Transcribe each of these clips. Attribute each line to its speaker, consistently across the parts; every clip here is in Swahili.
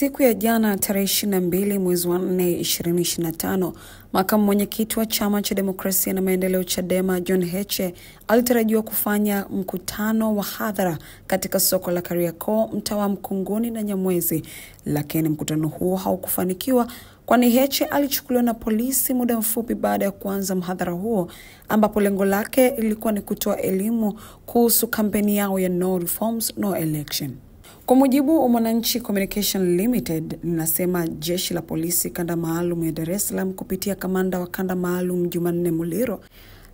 Speaker 1: Siku ya jana tarehe 22 mwezi wa 4 2025, makamu mwenyekiti wa Chama cha Demokrasia na Maendeleo Chadema John Heche alitarajiwa kufanya mkutano wa hadhara katika soko la Kariakoo, mtaa wa Mkunguni na Nyamwezi, lakini mkutano huo haukufanikiwa kwani Heche alichukuliwa na polisi muda mfupi baada ya kuanza mhadhara huo, ambapo lengo lake lilikuwa ni kutoa elimu kuhusu kampeni yao ya No Reforms, No Election. Kwa mujibu wa Mwananchi Communication Limited, linasema jeshi la polisi kanda maalum ya Dar es Salaam kupitia kamanda wa kanda maalum Jumanne Muliro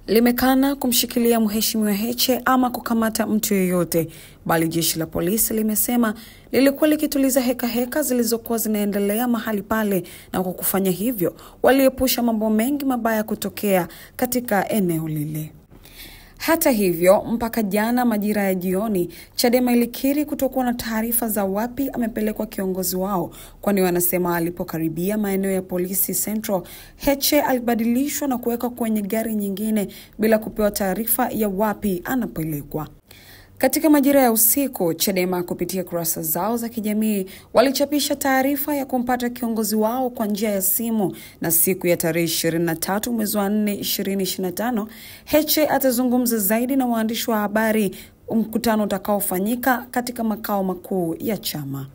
Speaker 1: limekana kumshikilia mheshimiwa Heche ama kukamata mtu yeyote, bali jeshi la polisi limesema lilikuwa likituliza heka zilizokuwa zinaendelea mahali pale, na kwa kufanya hivyo waliepusha mambo mengi mabaya kutokea katika eneo lile. Hata hivyo, mpaka jana majira ya jioni, Chadema ilikiri kutokuwa na taarifa za wapi amepelekwa kiongozi wao, kwani wanasema alipokaribia maeneo ya Polisi Central, Heche alibadilishwa na kuwekwa kwenye gari nyingine bila kupewa taarifa ya wapi anapelekwa. Katika majira ya usiku, Chadema kupitia kurasa zao za kijamii walichapisha taarifa ya kumpata kiongozi wao kwa njia ya simu, na siku ya tarehe 23 mwezi wa 4 2025, Heche atazungumza zaidi na waandishi wa habari mkutano utakaofanyika katika makao makuu ya chama.